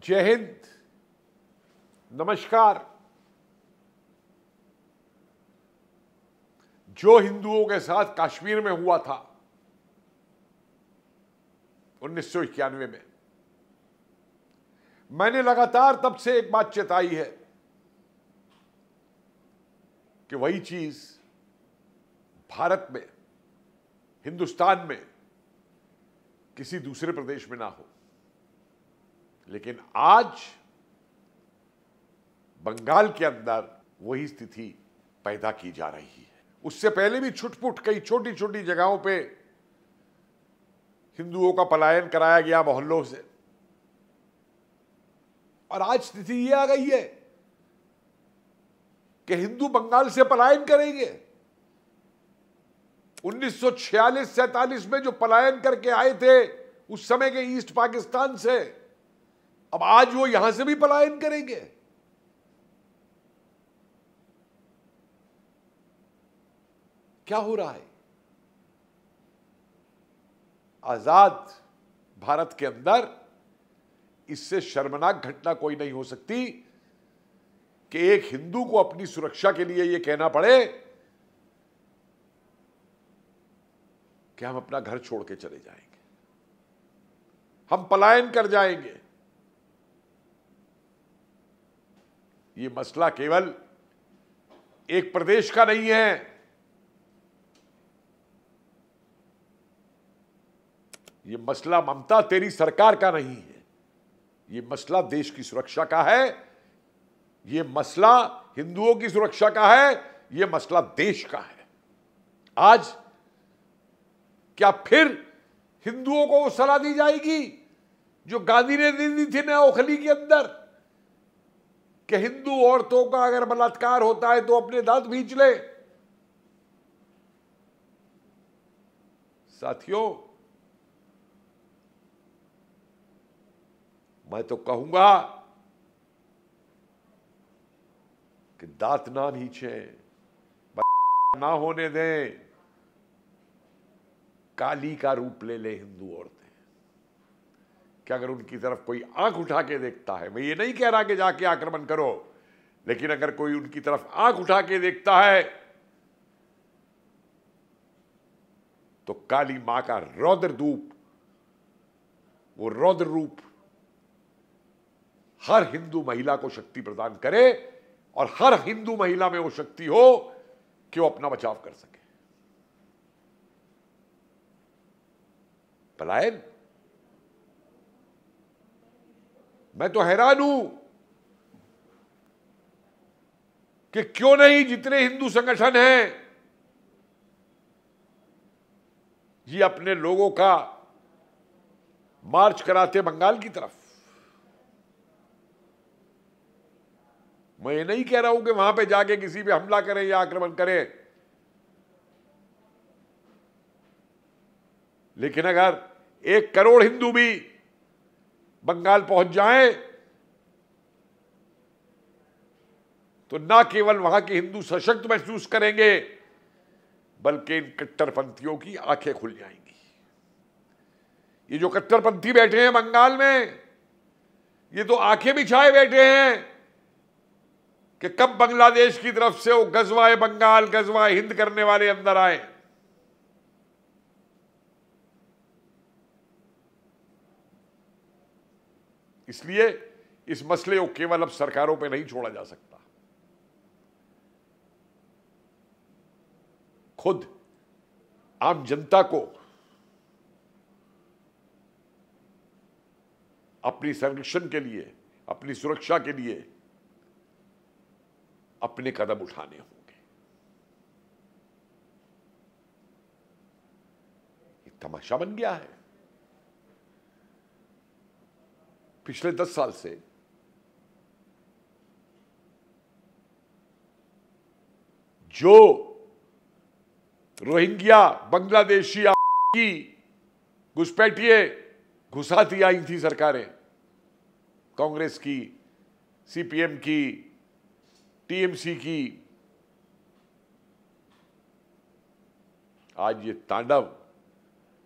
जय हिंद, नमस्कार। जो हिंदुओं के साथ कश्मीर में हुआ था 1991 में, मैंने लगातार तब से एक बात चेताई है कि वही चीज भारत में, हिंदुस्तान में किसी दूसरे प्रदेश में ना हो। लेकिन आज बंगाल के अंदर वही स्थिति पैदा की जा रही है। उससे पहले भी छुटपुट कई छोटी छोटी जगहों पे हिंदुओं का पलायन कराया गया मोहल्लों से, और आज स्थिति यह आ गई है कि हिंदू बंगाल से पलायन करेंगे। 1946-47 में जो पलायन करके आए थे उस समय के ईस्ट पाकिस्तान से, अब आज वो यहां से भी पलायन करेंगे। क्या हो रहा है? आजाद भारत के अंदर इससे शर्मनाक घटना कोई नहीं हो सकती कि एक हिंदू को अपनी सुरक्षा के लिए यह कहना पड़े कि हम अपना घर छोड़ के चले जाएंगे, हम पलायन कर जाएंगे। ये मसला केवल एक प्रदेश का नहीं है, ये मसला ममता तेरी सरकार का नहीं है, ये मसला देश की सुरक्षा का है, ये मसला हिंदुओं की सुरक्षा का है, ये मसला देश का है। आज क्या फिर हिंदुओं को वो सलाह दी जाएगी जो गांधी ने दी थी ना ओखली के अंदर कि हिंदू औरतों का अगर बलात्कार होता है तो अपने दांत भींच ले? साथियों, मैं तो कहूंगा कि दांत ना भींचे, ना होने दें, काली का रूप ले ले हिंदू औरतें। कि अगर उनकी तरफ कोई आंख उठा के देखता है, मैं ये नहीं कह रहा कि जाके आक्रमण करो, लेकिन अगर कोई उनकी तरफ आंख उठा के देखता है तो काली मां का रौद्र रूप, वो रौद्र रूप हर हिंदू महिला को शक्ति प्रदान करे और हर हिंदू महिला में वो शक्ति हो कि वो अपना बचाव कर सके। पलायन, मैं तो हैरान हूं कि क्यों नहीं जितने हिंदू संगठन हैं ये अपने लोगों का मार्च कराते बंगाल की तरफ। मैं ये नहीं कह रहा हूं कि वहां पे जाके किसी पे हमला करें या आक्रमण करें, लेकिन अगर 1 करोड़ हिंदू भी बंगाल पहुंच जाएं तो ना केवल वहां के हिंदू सशक्त महसूस करेंगे बल्कि इन कट्टरपंथियों की आंखें खुल जाएंगी। ये जो कट्टरपंथी बैठे हैं बंगाल में, ये तो आंखें बिछाए बैठे हैं कि कब बांग्लादेश की तरफ से वो गजवाए बंगाल, गजवाए हिंद करने वाले अंदर आए। इसलिए इस मसले को केवल अब सरकारों पे नहीं छोड़ा जा सकता, खुद आम जनता को अपनी संरक्षण के लिए, अपनी सुरक्षा के लिए अपने कदम उठाने होंगे। ये तमाशा बन गया है। पिछले 10 साल से जो रोहिंग्या बांग्लादेशी की घुसपैठिए घुसाती आई थी सरकारें, कांग्रेस की, सीपीएम की, टीएमसी की, आज ये तांडव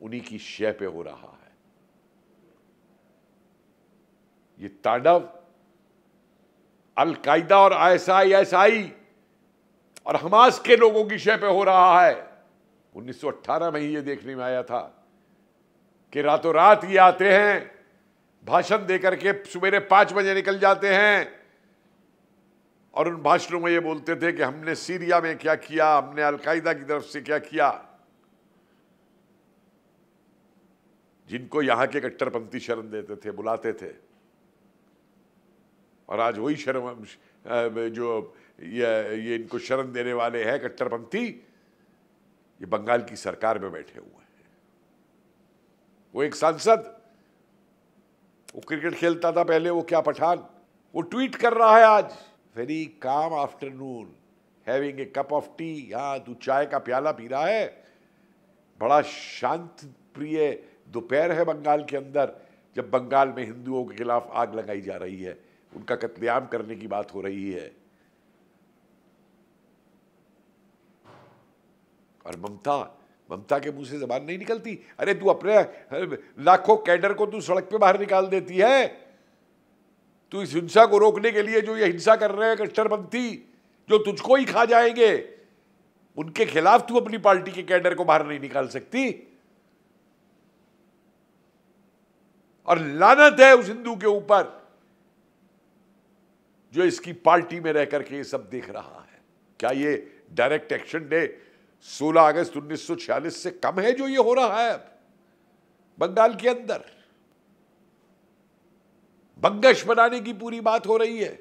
उन्हीं की शय पे हो रहा है। ये तांडव अल कायदा और ISIS और हमास के लोगों की शय पे हो रहा है। 1918 में ही ये देखने में आया था कि रातों रात ये आते हैं, भाषण देकर के सवेरे 5 बजे निकल जाते हैं और उन भाषणों में ये बोलते थे कि हमने सीरिया में क्या किया, हमने अल कायदा की तरफ से क्या किया। जिनको यहां के कट्टरपंथी शरण देते थे, बुलाते थे, और आज वही शर्म जो ये इनको शरण देने वाले हैं कट्टरपंथी, ये बंगाल की सरकार में बैठे हुए हैं। वो एक सांसद, वो क्रिकेट खेलता था पहले, वो क्या पठान, वो ट्वीट कर रहा है आज, very calm afternoon having a cup of T. हाँ, तू चाय का प्याला पी रहा है, बड़ा शांत प्रिय दोपहर है बंगाल के अंदर, जब बंगाल में हिंदुओं के खिलाफ आग लगाई जा रही है, उनका कत्लेआम करने की बात हो रही है। और ममता के मुंह से जबान नहीं निकलती। अरे तू अपने लाखों कैडर को तू सड़क पे बाहर निकाल देती है। तू इस हिंसा को रोकने के लिए जो ये हिंसा कर रहे हैं कट्टरपंथी, जो तुझको ही खा जाएंगे, उनके खिलाफ तू अपनी पार्टी के कैडर को बाहर नहीं निकाल सकती। और लानत है उस हिंदू के ऊपर जो इसकी पार्टी में रह करके ये सब देख रहा है। क्या ये डायरेक्ट एक्शन डे 16 अगस्त 1946 से कम है जो ये हो रहा है बंगाल के अंदर? बंगश बनाने की पूरी बात हो रही है,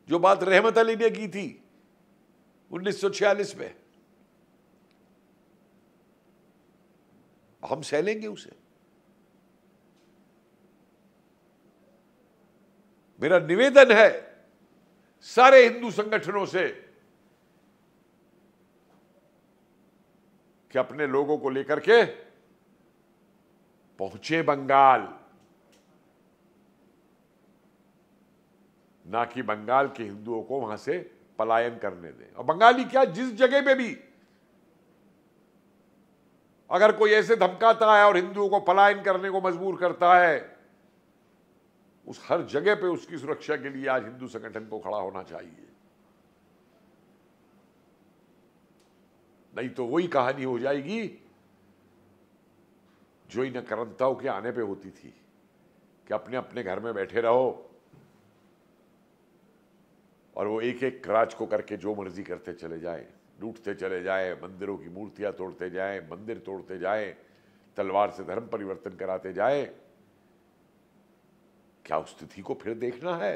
जो बात रहमत अली ने की थी 1946 में। हम सह लेंगे उसे। मेरा निवेदन है सारे हिंदू संगठनों से कि अपने लोगों को लेकर के पहुंचे बंगाल, ना कि बंगाल के हिंदुओं को वहां से पलायन करने दें। और बंगाली क्या, जिस जगह पे भी अगर कोई ऐसे धमकाता है और हिंदुओं को पलायन करने को मजबूर करता है, उस हर जगह पे उसकी सुरक्षा के लिए आज हिंदू संगठन को खड़ा होना चाहिए। नहीं तो वही कहानी हो जाएगी जो इन करंताओं के आने पे होती थी कि अपने अपने घर में बैठे रहो और वो एक एक राज को करके जो मर्जी करते चले जाए, लूटते चले जाए, मंदिरों की मूर्तियां तोड़ते जाए, मंदिर तोड़ते जाए, तलवार से धर्म परिवर्तन कराते जाए। क्या उस स्थिति को फिर देखना है?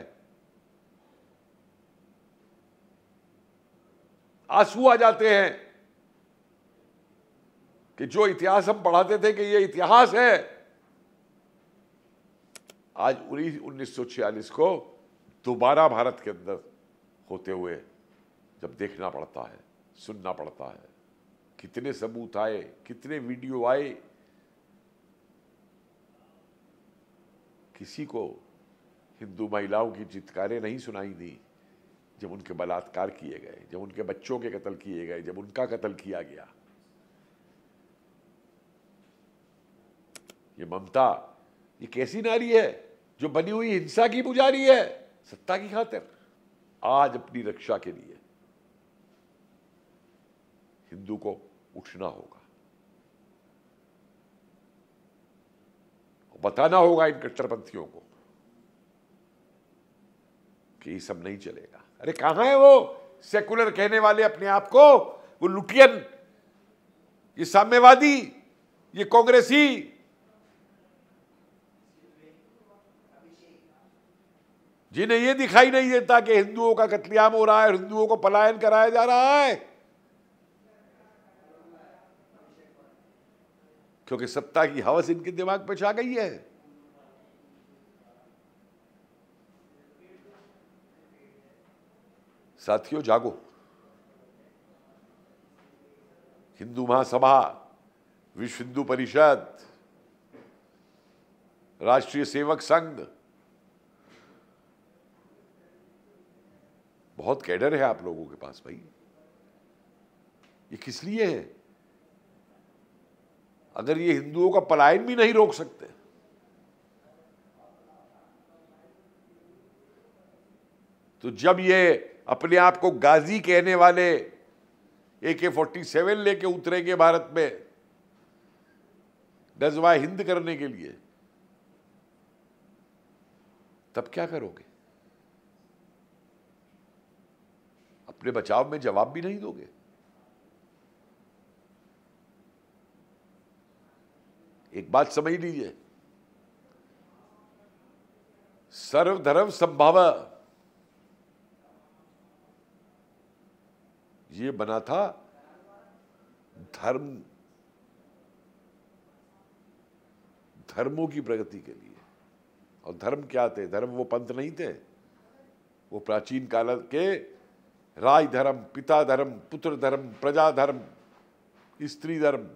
आंसू आ जाते हैं कि जो इतिहास हम पढ़ाते थे कि ये इतिहास है, आज 1946 को दोबारा भारत के अंदर होते हुए जब देखना पड़ता है, सुनना पड़ता है, कितने सबूत आए, कितने वीडियो आए, किसी को हिंदू महिलाओं की चित्कारें नहीं सुनाई दी जब उनके बलात्कार किए गए, जब उनके बच्चों के कत्ल किए गए, जब उनका कत्ल किया गया। ये ममता, ये कैसी नारी है जो बनी हुई हिंसा की पुजारी है, सत्ता की खातिर। आज अपनी रक्षा के लिए हिंदू को उठना होगा, बताना होगा इन कट्टरपंथियों को कि ये सब नहीं चलेगा। अरे कहां है वो सेकुलर कहने वाले अपने आप को, वो लुटियन, ये साम्यवादी, ये कांग्रेसी, जिन्हें ये दिखाई नहीं देता कि हिंदुओं का कत्लेआम हो रहा है, हिंदुओं को पलायन कराया जा रहा है, क्योंकि सत्ता की हवस इनके दिमाग पे छा गई है। साथियों, जागो। हिंदू महासभा, विश्व हिंदू परिषद, राष्ट्रीय सेवक संघ, बहुत कैडर है आप लोगों के पास भाई। ये किस लिए है? अगर ये हिंदुओं का पलायन भी नहीं रोक सकते, तो जब ये अपने आप को गाजी कहने वाले AK-47 लेके उतरेंगे भारत में गज़वा हिंद करने के लिए, तब क्या करोगे? अपने बचाव में जवाब भी नहीं दोगे। एक बात समझ लीजिए, सर्वधर्म संभाव ये बना था धर्मों की प्रगति के लिए। और धर्म क्या थे? धर्म वो पंथ नहीं थे, वो प्राचीन काल के राज धर्म, पिता धर्म, पुत्र धर्म, प्रजा धर्म, स्त्री धर्म,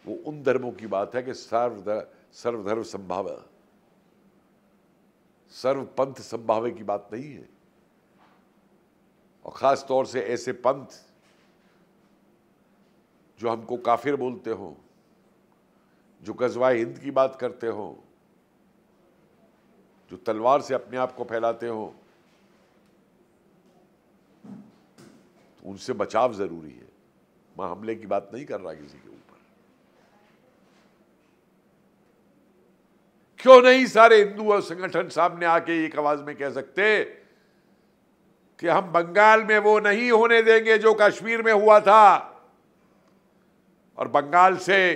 वो उन धर्मों की बात है कि सर्वधर्म संभाव, सर्व पंथ संभावे की बात नहीं है। और खास तौर से ऐसे पंथ जो हमको काफिर बोलते हो, जो गज़वा हिंद की बात करते हो, जो तलवार से अपने आप को फैलाते हो, तो उनसे बचाव जरूरी है। मैं हमले की बात नहीं कर रहा किसी के ऊपर। क्यों नहीं सारे हिंदू और संगठन सामने आके एक आवाज में कह सकते कि हम बंगाल में वो नहीं होने देंगे जो कश्मीर में हुआ था, और बंगाल से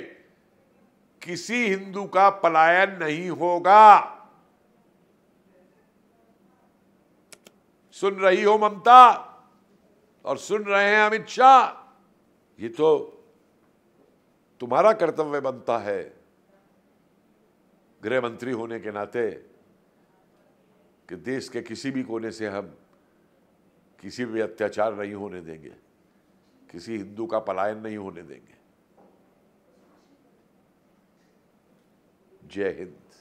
किसी हिंदू का पलायन नहीं होगा। सुन रही हो ममता और सुन रहे हैं अमित शाह, ये तो तुम्हारा कर्तव्य बनता है गृह मंत्री होने के नाते कि देश के किसी भी कोने से हम किसी भी अत्याचार नहीं होने देंगे, किसी हिंदू का पलायन नहीं होने देंगे। जय हिंद।